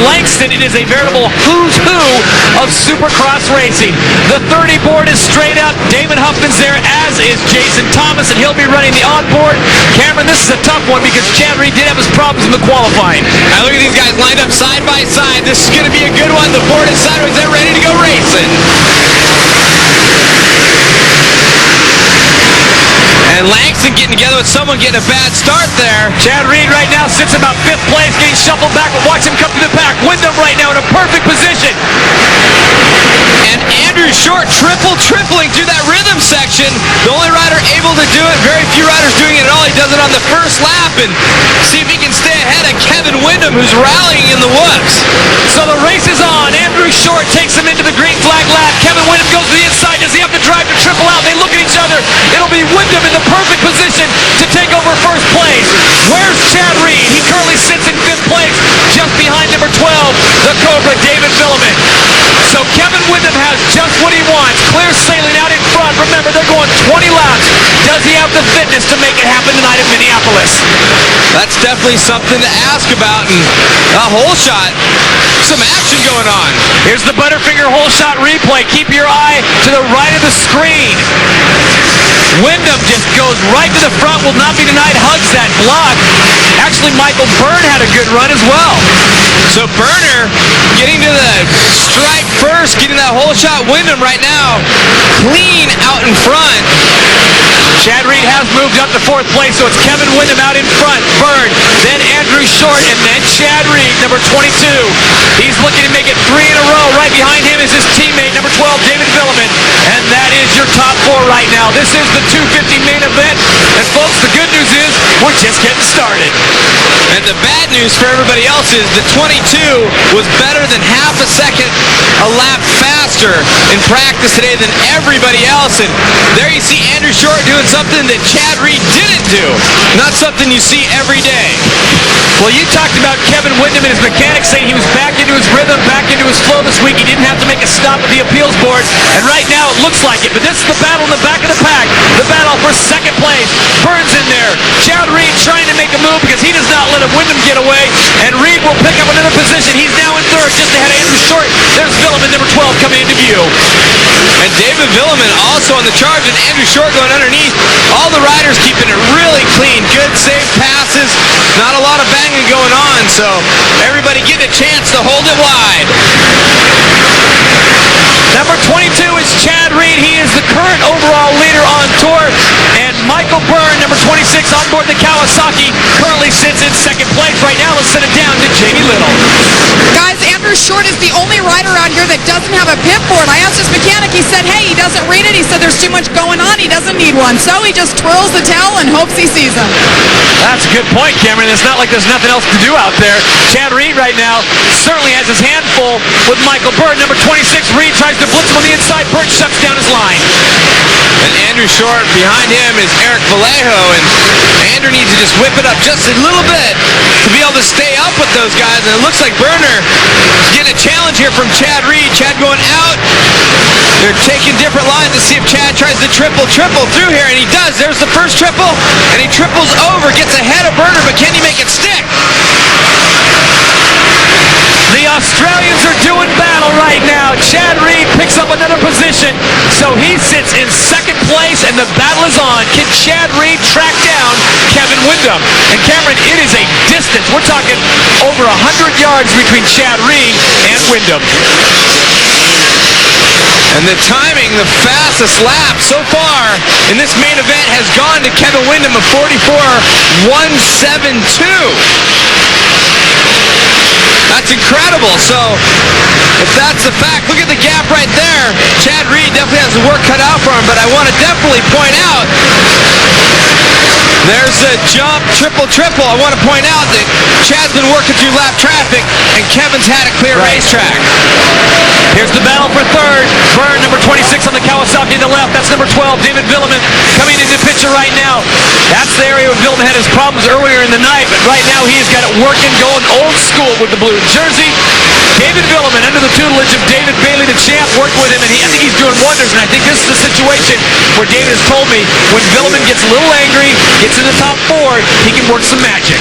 Langston, it is a veritable who's who of Supercross racing. The 30 board is straight up. Damon Huffman's there, as is Jason Thomas, and he'll be running the onboard. Cameron, this is a tough one because Chad Reed did have his problems in the qualifying. Now look at these guys lined up side by side. This is going to be a good one. The board is sideways. They're ready to go racing. And Langston getting together with someone getting a bad start there. Chad Reed right now sits about 5th place, getting shuffled back, but watch him come to the pack. Wyndham right now in a perfect position. And Andrew Short tripling through that rhythm section. The only rider able to do it. Very few riders doing it at all. He does it on the first lap, and see if he can stay ahead of Kevin Wyndham, who's rallying in the woods. So the race is on. Andrew Short takes him into the green flag lap. Kevin Wyndham goes to the inside. Does he have to drive to triple out? They look at each other. It'll be Wyndham in the perfect position to take over first place. Where's Chad Reed? He currently sits in 5th place, just behind number 12, the Cobra, David Villeman. So Kevin Wyndham has just what he wants. Clear sailing out in front. Remember, they're going 20 laps. Does he have the fitness to make it happen tonight in Minneapolis? That's definitely something to ask about. And a hole shot. Some action going on. Here's the Butterfinger hole shot replay. Keep your eye to the right of the screen. Wyndham just goes right to the front. Will not be denied. Hugs that block. Actually, Michael Byrne had a good run as well. So Burner getting to the stripe first, getting that hole shot. Wyndham right now clean out in front. Chad Reed has moved up to 4th place, so it's Kevin Wyndham out in front. Byrne, then Andrew Short, and then Chad Reed, number 22. He's looking to make it 3 in a row. Right behind him is his teammate, number 12, David Villeman. And that is your top 4 right now. This is the 250 main event. And folks, the good news is we're just getting started. And the bad news for everybody else is the 22 was better than half a second a lap faster in practice today than everybody else. And there you see Andrew Short doing something that Chad Reed didn't do. Not something you see every day. Well, you talked about Kevin Wyndham and his mechanics saying he was back into his rhythm, back into his flow this week. He didn't have to make a stop at the appeals board. And right now it looks like it. But this is the battle in the back of the pack. The battle for 2nd place. Burns in there. Chad Reed trying to make a move because he does not let Wyndham get away. And Reed will pick up another position. He's now in 3rd, just ahead of Andrew Short. There's Villeman, number 12, coming into view. And David Villeman also on the charge, and Andrew Short going underneath. All the riders keeping it really clean. Good, safe passes. Not a lot of banging going on, so everybody getting a chance to hold it wide. Number 22 is Chad Reed. He is the current overall leader on tour. And Michael Byrne, number 26, on board the Kawasaki, currently sits in 2nd place. Right now, let's send it down to Jamie Little. Guys, Andrew Short is the only rider out here that doesn't have a pit board. I asked his mechanic. He said, hey, he doesn't read it. He said there's too much going on. He doesn't need one. So he just twirls the towel and hopes he sees him. That's a good point, Cameron. It's not like there's nothing else to do out there. Chad Reed right now certainly has his hand full with Michael Byrne. Number 26, Reed tries to blitz him on the inside. Byrne shuts down his line. And Andrew Short, behind him is Eric Vallejo, and Andrew needs to just whip it up just a little bit to be able to stay up with those guys. And it looks like Burner is getting a challenge here from Chad Reed. Chad going out. They're taking different lines to see if Chad tries to triple through here, and he does. There's the first triple, and he triples over, gets ahead of Burner, but can he make it stick? The Australians are doing battle right now. Chad Reed picks up another position, so he sits in 2nd place, and the battle is on. Can Chad Reed track down Kevin Wyndham? And Cameron, it is a distance. We're talking over 100 yards between Chad Reed and Wyndham. And the timing, the fastest lap so far in this main event has gone to Kevin Wyndham of 44.172. That's incredible. So if that's the fact, look at the gap right there. Chad Reed definitely has the work cut out for him, but I want to definitely point out there's a jump, triple. I want to point out that Chad's been working through lap traffic, and Kevin's had a clear racetrack. Here's the battle for 3rd. Byrne, number 26 on the Kawasaki to the left. That's number 12, David Villeman, coming into the picture right now. That's the area where Villeman had his problems earlier in the night, but right now he has got it working, going old school with the blue jersey. David Villeman, under the tutelage of David Bailey, the champ, worked with him, and I think he's doing wonders. And I think this is the situation where David has told me when Villeman gets a little angry, gets in the top 4, he can work some magic.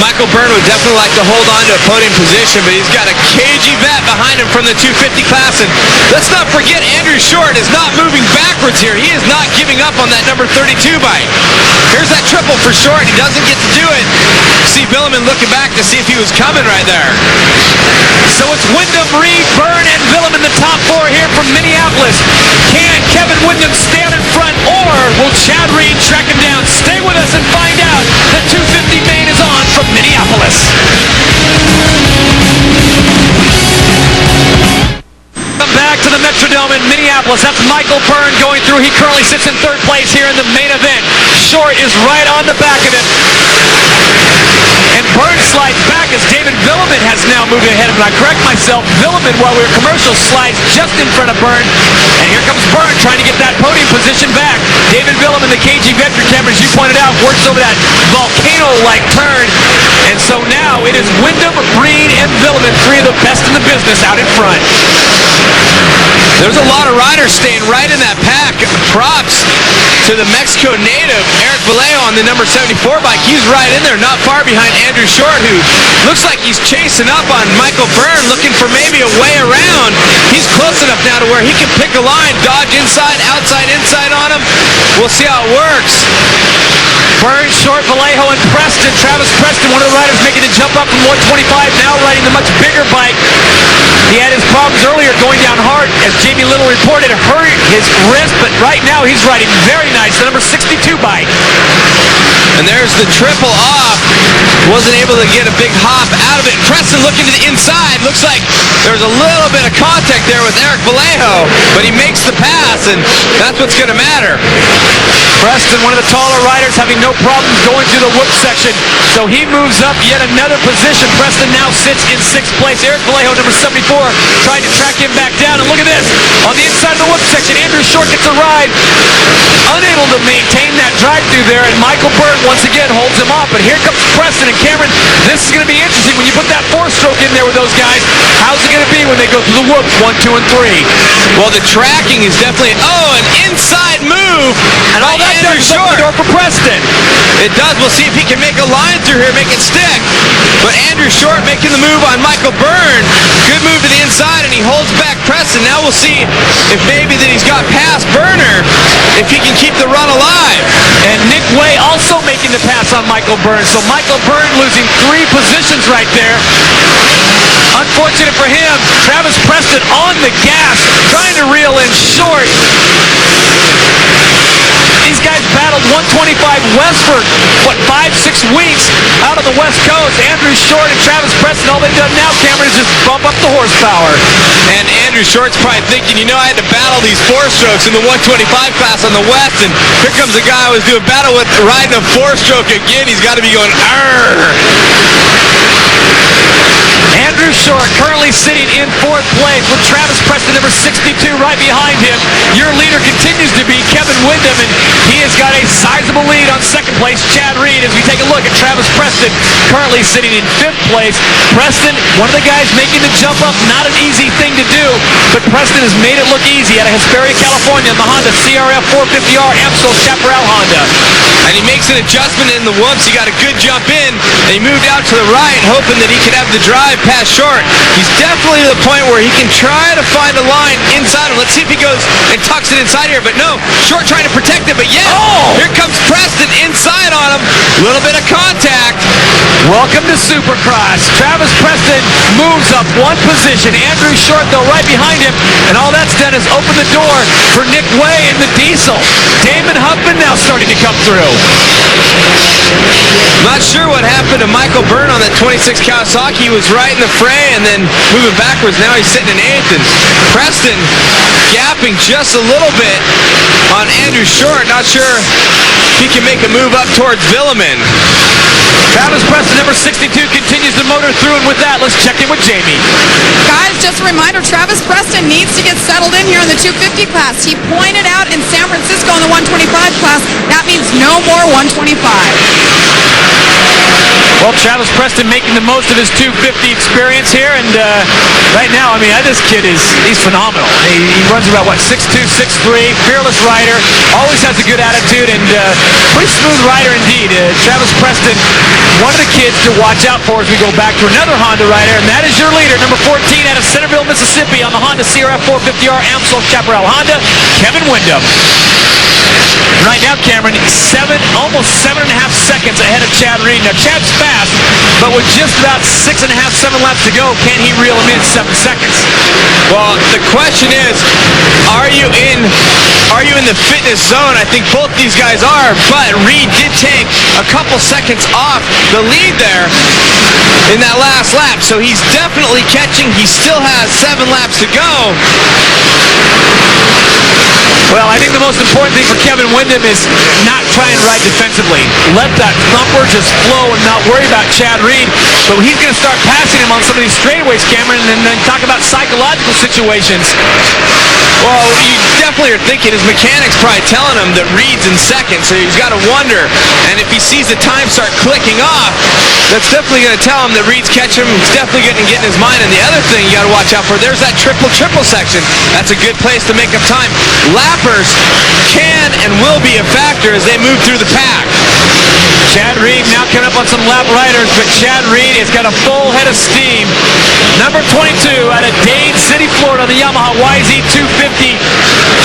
Michael Byrne would definitely like to hold on to a podium position, but he's got a cagey vet behind him from the 250 class. And let's not forget, Andrew Short is not moving backwards here. He is not giving up on that number 32 bike. Here's that triple for Short. He doesn't get to do it. See Villeman looking back to see if he was coming right there. So it's Wyndham, Reed, Byrne, and Villeman, the top 4 here from Minneapolis. Can Kevin Wyndham stand in front, or will Chad Reed track him down? Stay with us and find out. The 250 main is on from Minneapolis. Come back to the Metrodome in Minneapolis. That's Michael Byrne going through. He currently sits in 3rd place here in the main event. Short is right on the back of him. And Byrne slides back as David Villeman has now moved ahead of him. I correct myself. Villeman, while we were commercial, slides just in front of Byrne. And here comes Byrne trying to get that podium position back. David Villeman, the KG veteran, Cameron, as you pointed out, works over that volcano-like turn. And so now it is Wyndham, Reed, and Villeman, 3 of the best in the business out in front. There's a lot of riders staying right in that pack. Props to the Mexico native, Eric Vallejo, on the number 74 bike. He's right in there, not far behind Andrew Short, who looks like he's chasing up on Michael Byrne, looking for maybe a way around. He's close enough now to where he can pick a line, dodge inside, outside, inside on him. We'll see how it works. Byrne, Short, Vallejo, and Preston. Travis Preston, one of the riders making the jump up from 125, now riding the much bigger bike. He had his problems earlier going down hard, as Jamie Little reported, hurt his wrist, but right now he's riding very nice, the number 62 bike. And there's the triple off. Wasn't able to get a big hop out of it. Preston looking to the inside. Looks like there's a little bit of contact there with Eric Vallejo, but he makes the pass, and that's what's going to matter. Preston, one of the taller riders, having no problems going through the whoop section, so he moves up yet another position. Preston now sits in 6th place. Eric Vallejo, number 74, trying to track him back down. And look at this. On the inside of the whoop section, Andrew Short gets a ride. Unable to maintain that drive-through there, and Michael Byrne once again holds him off. But here comes Preston, and Cameron, this is going to be interesting. When you put that 4-stroke in there with those guys, how's it going to be when they go through the whoops 1, 2, and 3? Well, the tracking is definitely, an inside move. And all that does is open the door for Preston. It does. We'll see if he can make a line through here, make it stick. But Andrew Short making the move on Michael Byrne. Good move to the inside, and he holds back Preston. Now we'll see if maybe that he's got past Burner, if he can keep the run alive. And Nick Way also making the pass on Michael Byrne. So Michael Byrne losing 3 positions right there. Unfortunate for him. Travis Preston on the gas, trying to reel in Short. These guys battled 125 West for, 5-6 weeks out on the West Coast. Andrew Short and Travis Preston, all they've done now, Cameron, is just bump up the horsepower. And Andrew Short's probably thinking, I had to battle these 4-strokes in the 125 class on the West, and here comes a guy who was doing battle with riding a 4-stroke again. He's got to be going, arr! Andrew Short currently sitting in 4th place with Travis Preston, number 62, right behind him. Your leader continues to be Kevin Wyndham, and he has got a sizable lead on 2nd place, Chad Reed, as we take a look at Travis Preston, currently sitting in 5th place. Preston, one of the guys making the jump up, not an easy thing to do, but Preston has made it look easy out of Hesperia, California, in the Honda CRF 450R Amstel Chaparral Honda. And he makes an adjustment in the whoops. He got a good jump in, and he moved out to the right, hoping that he could have the drive past Short. He's definitely to the point where he can try to find a line inside him. Let's see if he goes and tucks it inside here, but no. Short trying to protect it, but here comes Preston inside on him. A little bit of contact. Welcome to Supercross. Travis Preston moves up 1 position. Andrew Short, though, right behind him, and all that's done is open the door for Nick Way in the diesel. Damon Huffman now starting to come through. Not sure what happened to Michael Byrne on that 26 Kawasaki. He was right in the fray and then moving backwards. Now he's sitting in 8th. And Preston gapping just a little bit on Andrew Short. Not sure if he can make a move up towards Villeman. Travis Preston, number 62, continues to motor through, and with that, let's check in with Jamie. Guys, just a reminder, Travis Preston needs to get settled in here in the 250 class. He pointed out in San Francisco in the 125 class, that means no more 125. Well, Travis Preston making the most of his 250 experience here, and right now, I mean, this kid he's phenomenal. He runs about, 6'2", 6'3", fearless rider, always has a good attitude, and pretty smooth rider indeed. Travis Preston, one of the kids to watch out for as we go back to another Honda rider, and that is your leader, number 14 out of Centerville, Mississippi, on the Honda CRF 450R Amstel Chaparral Honda, Kevin Windham. Right now, Cameron, almost 7.5 seconds ahead of Chad Reed. Now, Chad's fast, but with just about 6.5, 7 laps to go, can he reel him in 7 seconds? Well, the question is, are you in the fitness zone? I think both these guys are, but Reed did take a couple seconds off the lead there in that last lap, so he's definitely catching. He still has 7 laps to go. Well, I think the most important thing for Kevin Windham is not try and ride defensively. Let that thumper just flow and not worry about Chad Reed. But he's going to start passing him on some of these straightaways, Cameron, and then talk about psychological situations. Well, you definitely are thinking his mechanic's probably telling him that Reed's in second, so he's got to wonder. And if he sees the time start clicking off, that's definitely going to tell him that Reed's catching him. It's definitely going to get in his mind. And the other thing you got to watch out for, there's that triple section. That's a good place to make up time. Lappers can and will be a factor as they move through the pack. Chad Reed now coming up on some lap riders, but Chad Reed has got a full head of steam. Number 22 out of Dade City, Florida, on the Yamaha YZ250.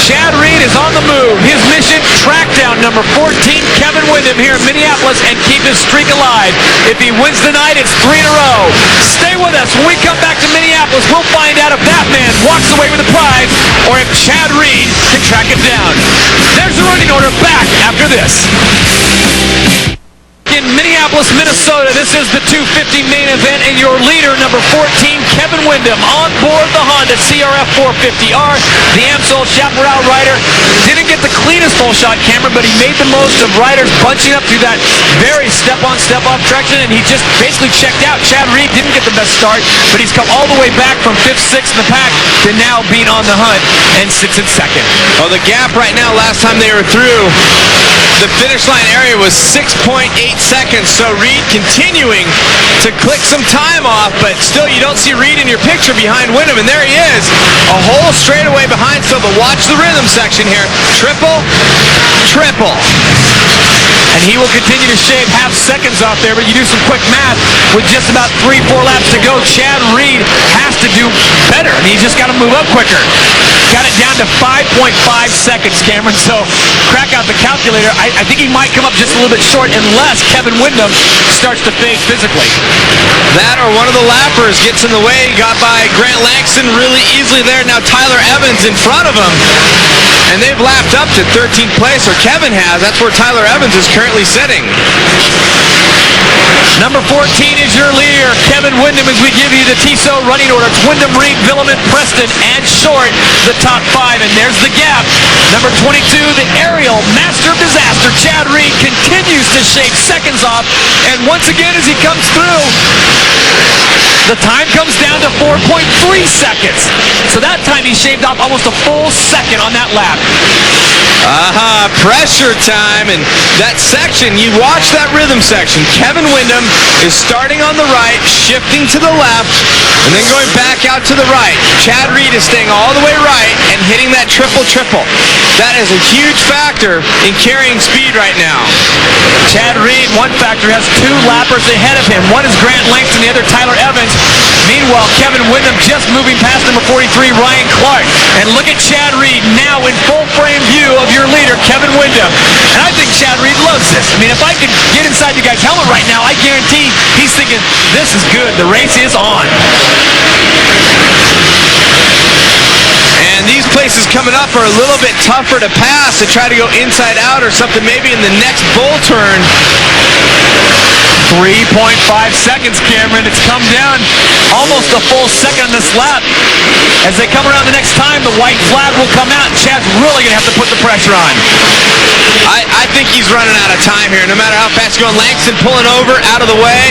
Chad Reed is on the move. His mission, track down number 14, Kevin Windham, here in Minneapolis, and keep his streak alive. If he wins tonight, it's 3 in a row. Stay with us. When we come back to Minneapolis, we'll find out if that man walks away with the prize or if Chad Reed can track him down. There's the running order back after this. In Minneapolis, Minnesota, this is the 250 main event, and your leader, number 14, Kevin Windham, on board the Honda CRF 450R, the Amstel Chaparral rider. Didn't get the cleanest full shot, Cameron, but he made the most of riders bunching up through that very step-on, step-off traction, and he just basically checked out. Chad Reed didn't get the best start, but he's come all the way back from 5th, 6th in the pack to now being on the hunt and sits in second. Well, the gap right now, last time they were through, the finish line area was 6.8 seconds, so Reed continuing to click some time off, but still you don't see Reed in your picture behind Windham, and there he is, a whole straightaway behind still, but watch the rhythm section here. Triple. And he will continue to shave half seconds off there, but you do some quick math, with just about 3-4 laps to go, Chad Reed has to do better, and he's just got to move up quicker. Got it down to 5.5 seconds, Cameron, so crack out the calculator. I think he might come up just a little bit short unless Kevin Windham starts to fade physically. That or one of the lappers gets in the way, got by Grant Langston really easily there. Now Tyler Evans in front of him, and they've lapped up to 13th place, or Kevin has. That's where Tyler Evans is currently sitting. Number 14 is your leader, Kevin Windham, as we give you the TSO running order. It's Windham, Reed, Villeman, Preston, and Short, the top 5, and there's the gap. Number 22, the aerial master of disaster, Chad Reed, continues to shave seconds off, and once again as he comes through, the time comes down to 4.3 seconds. So that time he shaved off almost a full second on that lap. Pressure time, and that section, you watch that rhythm section. Kevin Windham is starting on the right, shifting to the left, and then going back out to the right. Chad Reed is staying all the way right and hitting that triple. That is a huge factor in carrying speed right now. Chad Reed, one factor, has 2 lappers ahead of him. One is Grant Langston, the other Tyler Evans. Meanwhile, Kevin Windham just moving past number 43, Ryan Clark. And look at Chad Reed now in full frame view of your leader, Kevin Windham. And I think Chad Reed loves this. I mean, if I could get inside the guy's helmet right now, I guarantee he's thinking, this is good. The race is on. And these places coming up are a little bit tougher to pass, to try to go inside out or something, maybe in the next bull turn. 3.5 seconds, Cameron. It's come down almost a full second on this lap. As they come around the next time, the white flag will come out, and Chad's really going to have to put the pressure on. I think he's running out of time here, no matter how fast he's going. Langston pulling over, out of the way.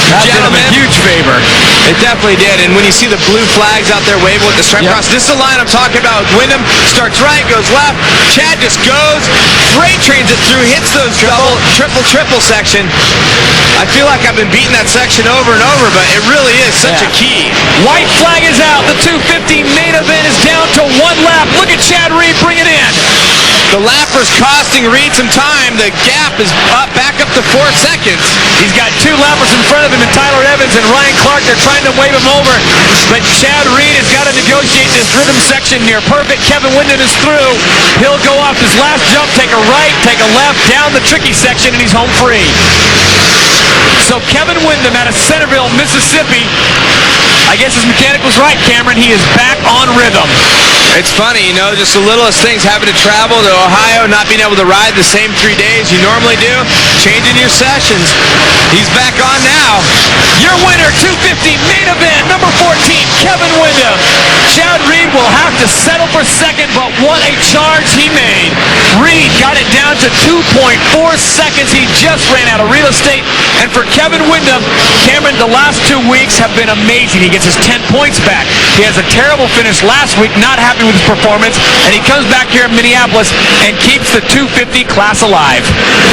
That's Gentlemen, a huge favor. It definitely did, and when you see the blue flags out there waving with the stripe cross, this is the line I'm talking about. Wyndham starts right, goes left. Chad just goes, freight trains it through, hits those triple section. I feel like I've been beating that section over and over, but it really is such a key. White flag is out. The 250 main event is down to one lap. Look at Chad Reed bring it in. The lapper's costing Reed some time. The gap is back up to 4 seconds. He's got 2 lappers in front of him, and Tyler Evans and Ryan Clark. They're trying to wave him over, but Chad Reed has got to negotiate this rhythm section near perfect. Kevin Windham is through. He'll go off his last jump, take a right, take a left, down the tricky section, and he's home free. So Kevin Windham out of Centerville, Mississippi. I guess his mechanic was right, Cameron. He is back on rhythm. It's funny, you know, just the littlest things, having to travel to Ohio, not being able to ride the same 3 days you normally do, changing your sessions. He's back on now. Your winner, 250 main event, number 14, Kevin Windham. Chad Reed will have to settle for second, but what a charge he made. Reed got it down to 2.4 seconds. He just ran out of real estate. And for Kevin Windham, Cameron, the last 2 weeks have been amazing. He gets his 10 points back. He has a terrible finish last week, not happy with his performance, and he comes back here in Minneapolis and keeps the 250 class alive.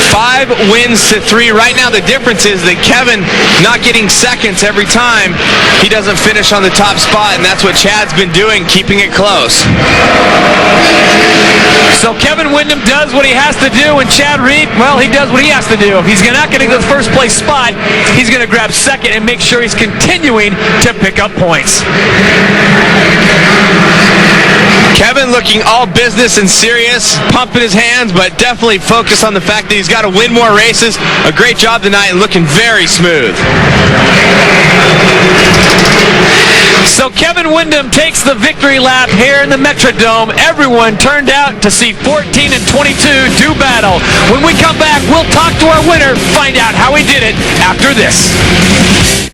5 wins to 3. Right now the difference is that Kevin not getting seconds every time he doesn't finish on the top spot, and that's what Chad's been doing, keeping it close. So Kevin Windham does what he has to do, and Chad Reed, well, he does what he has to do. If he's not getting the first place spot, he's going to grab second and make sure he's continuing to pick up points. Kevin looking all business and serious, pumping his hands, but definitely focused on the fact that he's got to win more races. A great job tonight and looking very smooth. So Kevin Windham takes the victory lap here in the Metrodome. Everyone turned out to see 14 and 22 do battle. When we come back, we'll talk to our winner, find out how he did it after this.